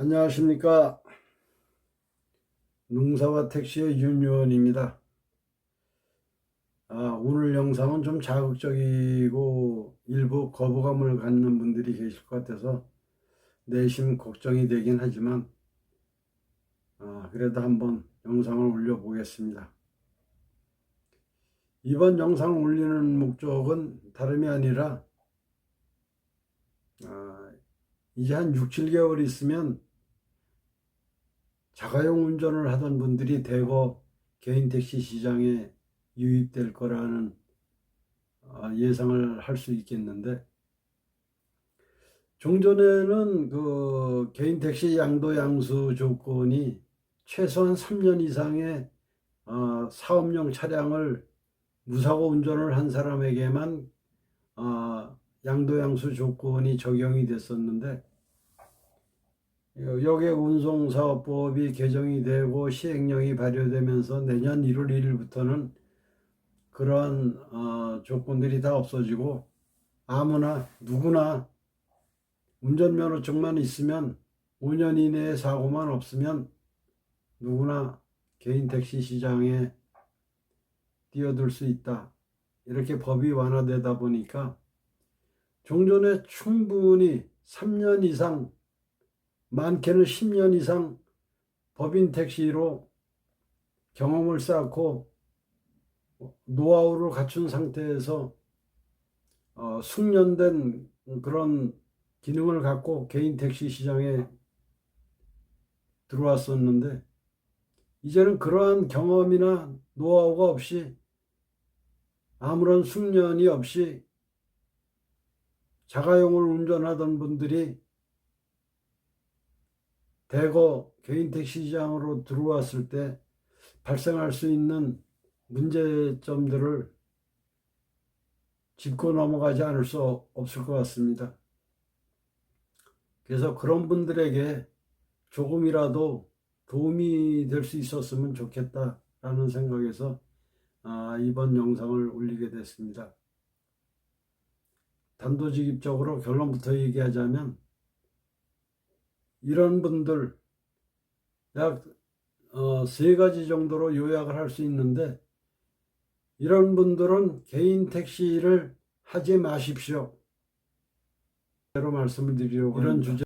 안녕하십니까. 농사와 택시의 윤요원입니다. 오늘 영상은 좀 자극적이고 일부 거부감을 갖는 분들이 계실 것 같아서 내심 걱정이 되긴 하지만 그래도 한번 영상을 올려보겠습니다. 이번 영상을 올리는 목적은 다름이 아니라 이제 한 6, 7개월 있으면 자가용 운전을 하던 분들이 대거 개인 택시 시장에 유입될 거라는 예상을 할 수 있겠는데, 종전에는 그 개인 택시 양도 양수 조건이 최소한 3년 이상의 사업용 차량을 무사고 운전을 한 사람에게만 양도 양수 조건이 적용이 됐었는데, 여객운송사업법이 개정이 되고 시행령이 발효되면서 내년 1월 1일부터는 그러한 조건들이 다 없어지고 아무나 누구나 운전면허증만 있으면 5년 이내에 사고만 없으면 누구나 개인 택시 시장에 뛰어들 수 있다. 이렇게 법이 완화되다 보니까 종전에 충분히 3년 이상, 많게는 10년 이상 법인 택시로 경험을 쌓고 노하우를 갖춘 상태에서 숙련된 그런 기능을 갖고 개인 택시 시장에 들어왔었는데, 이제는 그러한 경험이나 노하우가 없이 아무런 숙련이 없이 자가용을 운전하던 분들이 대거 개인 택시 시장으로 들어왔을 때 발생할 수 있는 문제점들을 짚고 넘어가지 않을 수 없을 것 같습니다. 그래서 그런 분들에게 조금이라도 도움이 될 수 있었으면 좋겠다라는 생각에서 이번 영상을 올리게 됐습니다. 단도직입적으로 결론부터 얘기하자면, 이런 분들 약 3가지 정도로 요약을 할 수 있는데, 이런 분들은 개인 택시를 하지 마십시오. 대로 말씀을 드리려고 이런 합니다. 주제.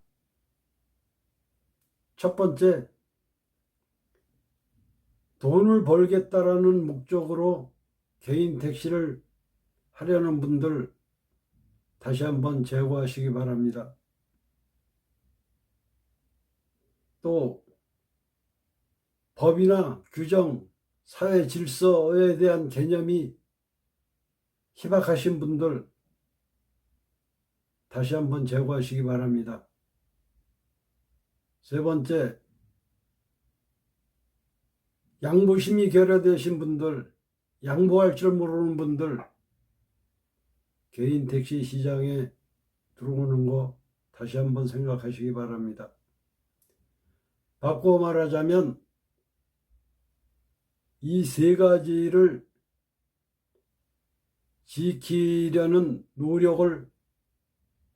첫 번째, 돈을 벌겠다라는 목적으로 개인 택시를 하려는 분들 다시 한번 제고하시기 바랍니다. 또 법이나 규정, 사회 질서에 대한 개념이 희박하신 분들 다시 한번 제고하시기 바랍니다. 세 번째, 양보심이 결여되신 분들, 양보할 줄 모르는 분들, 개인 택시 시장에 들어오는 거 다시 한번 생각하시기 바랍니다. 바꿔 말하자면 이 3가지를 지키려는 노력을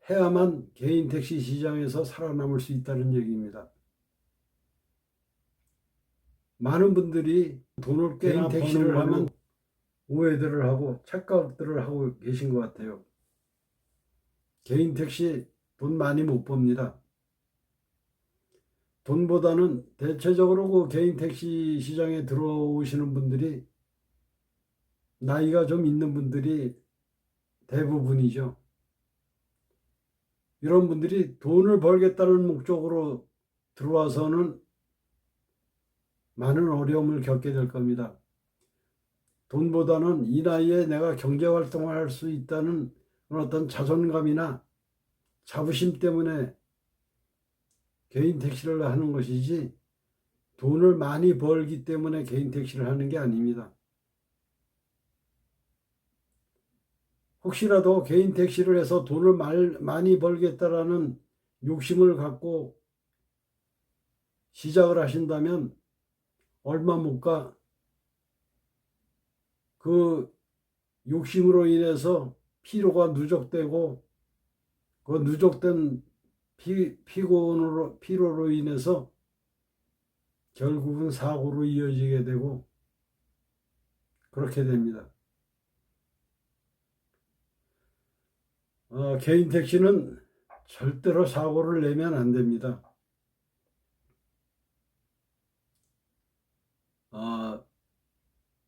해야만 개인 택시 시장에서 살아남을 수 있다는 얘기입니다. 많은 분들이 돈을 꽤나 택시를 하면 오해들을 하고 착각들을 하고 계신 것 같아요. 개인 택시 돈 많이 못 법니다. 돈보다는 대체적으로 그 개인 택시 시장에 들어오시는 분들이 나이가 좀 있는 분들이 대부분이죠. 이런 분들이 돈을 벌겠다는 목적으로 들어와서는 많은 어려움을 겪게 될 겁니다. 돈보다는 이 나이에 내가 경제활동을 할 수 있다는 어떤 자존감이나 자부심 때문에 개인 택시를 하는 것이지, 돈을 많이 벌기 때문에 개인 택시를 하는 게 아닙니다. 혹시라도 개인 택시를 해서 돈을 많이 벌겠다라는 욕심을 갖고 시작을 하신다면 얼마 못 가 그 욕심으로 인해서 피로가 누적되고 그 누적된 피로로 인해서 결국은 사고로 이어지게 되고 그렇게 됩니다. 개인 택시는 절대로 사고를 내면 안 됩니다.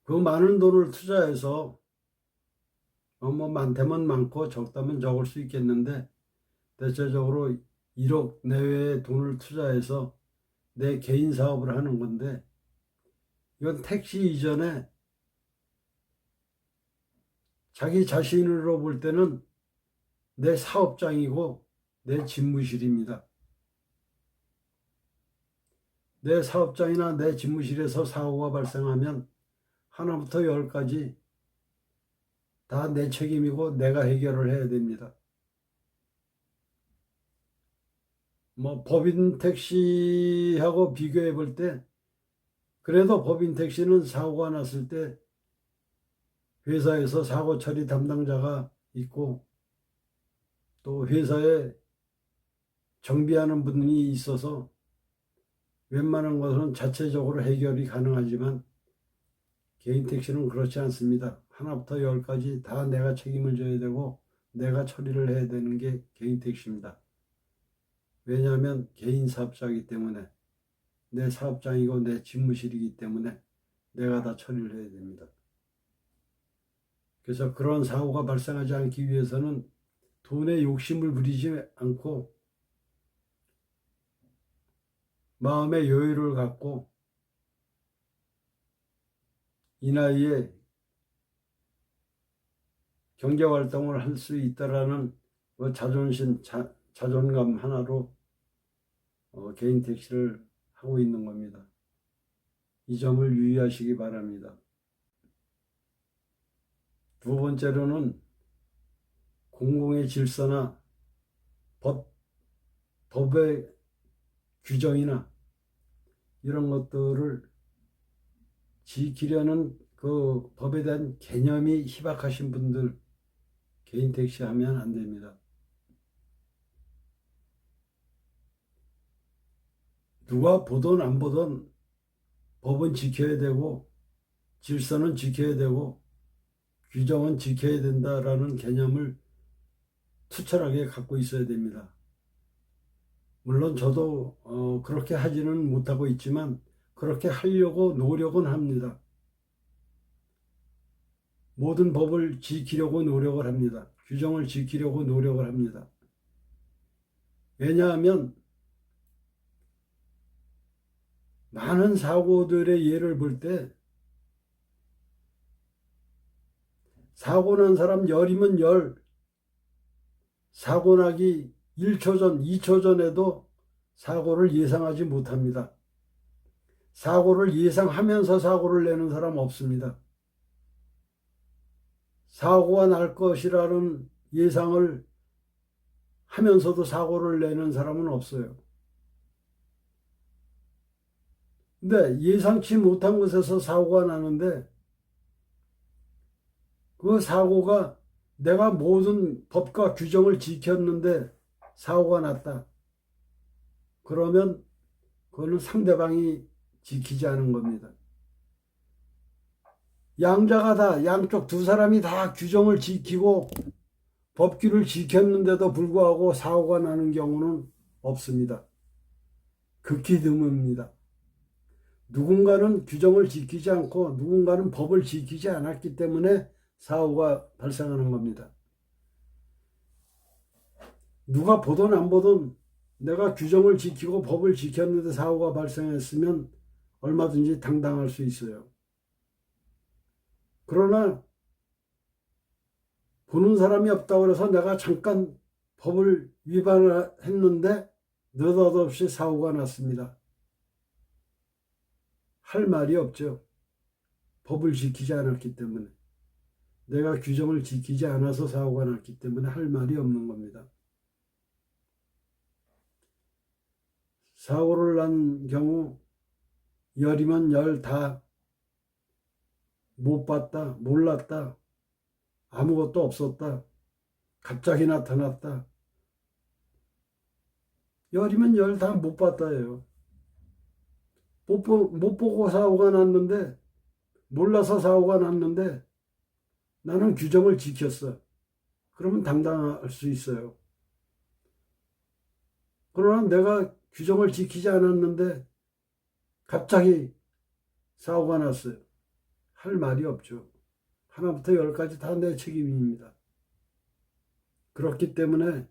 그 많은 돈을 투자해서 뭐 많다면 많고 적다면 적을 수 있겠는데 대체적으로 1억 내외의 돈을 투자해서 내 개인 사업을 하는 건데 이건 택시 이전에 자기 자신으로 볼 때는 내 사업장이고 내 집무실입니다. 내 사업장이나 내 집무실에서 사고가 발생하면 하나부터 열까지 다 내 책임이고 내가 해결을 해야 됩니다. 뭐 법인 택시하고 비교해 볼 때 그래도 법인 택시는 사고가 났을 때 회사에서 사고 처리 담당자가 있고 또 회사에 정비하는 분이 있어서 웬만한 것은 자체적으로 해결이 가능하지만 개인 택시는 그렇지 않습니다. 하나부터 열까지 다 내가 책임을 져야 되고 내가 처리를 해야 되는 게 개인 택시입니다. 왜냐하면 개인 사업자이기 때문에 내 사업장이고 내 집무실이기 때문에 내가 다 처리를 해야 됩니다. 그래서 그런 사고가 발생하지 않기 위해서는 돈에 욕심을 부리지 않고 마음의 여유를 갖고 이 나이에 경제활동을 할 수 있다라는 자존감 하나로 개인 택시를 하고 있는 겁니다. 이 점을 유의하시기 바랍니다. 두 번째로는 공공의 질서나 법의 규정이나 이런 것들을 지키려는 그 법에 대한 개념이 희박하신 분들 개인 택시 하면 안 됩니다. 누가 보든 안 보든 법은 지켜야 되고 질서는 지켜야 되고 규정은 지켜야 된다라는 개념을 투철하게 갖고 있어야 됩니다. 물론 저도 그렇게 하지는 못하고 있지만 그렇게 하려고 노력은 합니다. 모든 법을 지키려고 노력을 합니다. 규정을 지키려고 노력을 합니다. 왜냐하면 많은 사고들의 예를 볼 때 사고 난 사람 열이면 열, 사고 나기 1초 전, 2초 전에도 사고를 예상하지 못합니다. 사고를 예상하면서 사고를 내는 사람 없습니다. 사고가 날 것이라는 예상을 하면서도 사고를 내는 사람은 없어요. 근데 예상치 못한 곳에서 사고가 나는데 그 사고가 내가 모든 법과 규정을 지켰는데 사고가 났다. 그러면 그거는 상대방이 지키지 않은 겁니다. 양자가 다 양쪽 두 사람이 다 규정을 지키고 법규를 지켰는데도 불구하고 사고가 나는 경우는 없습니다. 극히 드뭅니다. 누군가는 규정을 지키지 않고 누군가는 법을 지키지 않았기 때문에 사고가 발생하는 겁니다. 누가 보든 안 보든 내가 규정을 지키고 법을 지켰는데 사고가 발생했으면 얼마든지 당당할 수 있어요. 그러나 보는 사람이 없다고 해서 내가 잠깐 법을 위반했는데 느닷없이 사고가 났습니다. 할 말이 없죠. 법을 지키지 않았기 때문에. 내가 규정을 지키지 않아서 사고가 났기 때문에 할 말이 없는 겁니다. 사고를 난 경우 열이면 열 다 못 봤다, 몰랐다, 아무것도 없었다, 갑자기 나타났다. 열이면 열 다 못 봤다예요. 못 보고 사고가 났는데, 몰라서 사고가 났는데 나는 규정을 지켰어. 그러면 당당할 수 있어요. 그러나 내가 규정을 지키지 않았는데 갑자기 사고가 났어요. 할 말이 없죠. 하나부터 열까지 다 내 책임입니다. 그렇기 때문에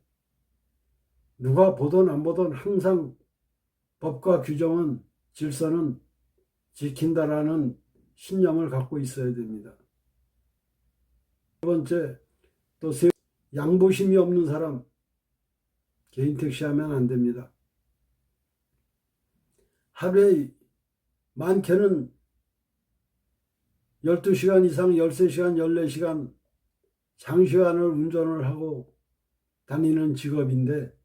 누가 보든 안 보든 항상 법과 규정은, 질서는 지킨다라는 신념을 갖고 있어야 됩니다. 두 번째, 또 양보심이 없는 사람, 개인 택시 하면 안 됩니다. 하루에 많게는 12시간 이상, 13시간, 14시간 장시간을 운전을 하고 다니는 직업인데,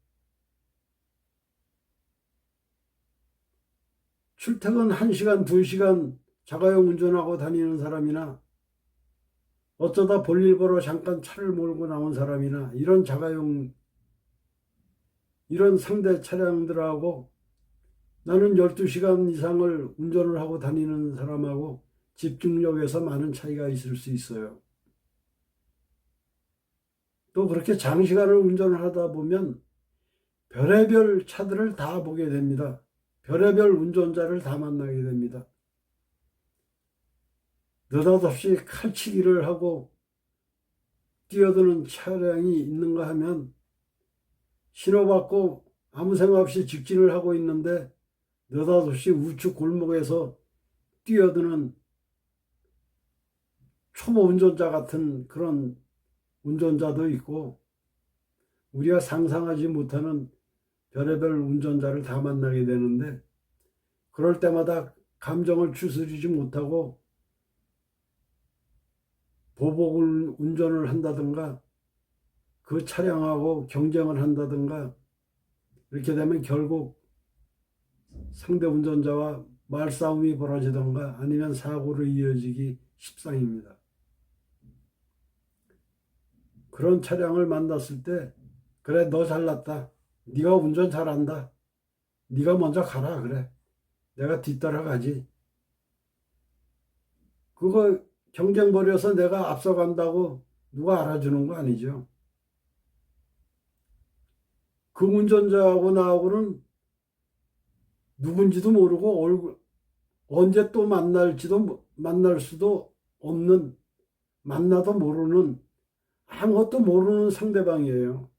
출퇴근 1시간, 2시간 자가용 운전하고 다니는 사람이나 어쩌다 볼일 보러 잠깐 차를 몰고 나온 사람이나 이런 자가용, 이런 상대 차량들하고 나는 12시간 이상을 운전을 하고 다니는 사람하고 집중력에서 많은 차이가 있을 수 있어요. 또 그렇게 장시간을 운전을 하다 보면 별의별 차들을 다 보게 됩니다. 별의별 운전자를 다 만나게 됩니다. 느닷없이 칼치기를 하고 뛰어드는 차량이 있는가 하면 신호받고 아무 생각 없이 직진을 하고 있는데 느닷없이 우측 골목에서 뛰어드는 초보 운전자 같은 그런 운전자도 있고, 우리가 상상하지 못하는 별의별 운전자를 다 만나게 되는데, 그럴 때마다 감정을 추스리지 못하고 보복을 운전을 한다든가 그 차량하고 경쟁을 한다든가, 이렇게 되면 결국 상대 운전자와 말싸움이 벌어지던가 아니면 사고로 이어지기 십상입니다. 그런 차량을 만났을 때, 그래 너 잘났다, 네가 운전 잘한다, 네가 먼저 가라, 그래 내가 뒤따라가지, 그거 경쟁 벌여서 내가 앞서간다고 누가 알아주는 거 아니죠. 그 운전자하고 나하고는 누군지도 모르고 언제 또 만날 수도 없는, 만나도 모르는, 아무것도 모르는 상대방이에요.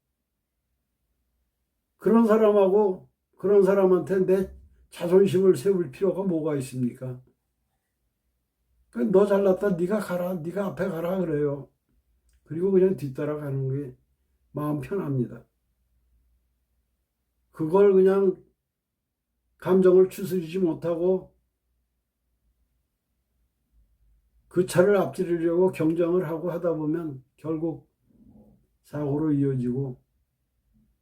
그런 사람하고 그런 사람한테 내 자존심을 세울 필요가 뭐가 있습니까? 너 잘났다, 네가 가라, 네가 앞에 가라 그래요. 그리고 그냥 뒤따라가는 게 마음 편합니다. 그걸 그냥 감정을 추스리지 못하고 그 차를 앞지르려고 경쟁을 하고 하다 보면 결국 사고로 이어지고,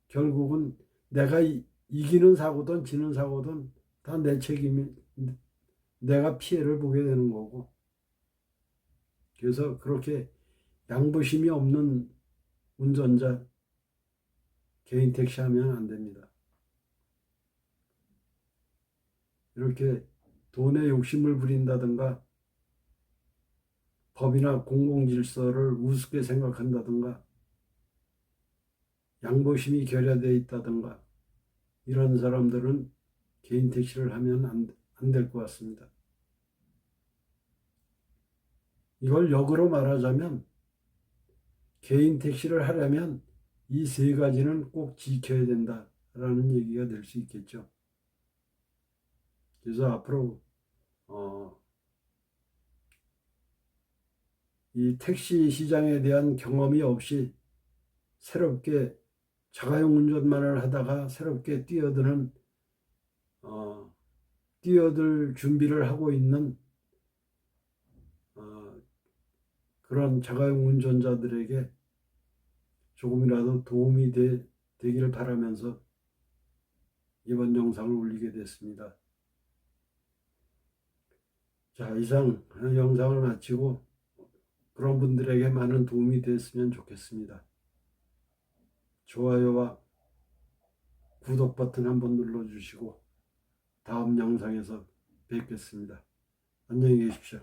결국은 내가 이기는 사고든 지는 사고든 다 내 책임이, 내가 피해를 보게 되는 거고. 그래서 그렇게 양보심이 없는 운전자, 개인 택시 하면 안 됩니다. 이렇게 돈에 욕심을 부린다든가 법이나 공공질서를 우습게 생각한다든가 양보심이 결여되어 있다든가 이런 사람들은 개인 택시를 하면 안 될 것 같습니다. 이걸 역으로 말하자면 개인 택시를 하려면 이 세 가지는 꼭 지켜야 된다라는 얘기가 될 수 있겠죠. 그래서 앞으로 이 택시 시장에 대한 경험이 없이 새롭게 자가용 운전만을 하다가 새롭게 뛰어들 준비를 하고 있는 그런 자가용 운전자들에게 조금이라도 도움이 되기를 바라면서 이번 영상을 올리게 됐습니다. 자, 이상 영상을 마치고 그런 분들에게 많은 도움이 됐으면 좋겠습니다. 좋아요와 구독 버튼 한번 눌러주시고 다음 영상에서 뵙겠습니다. 안녕히 계십시오.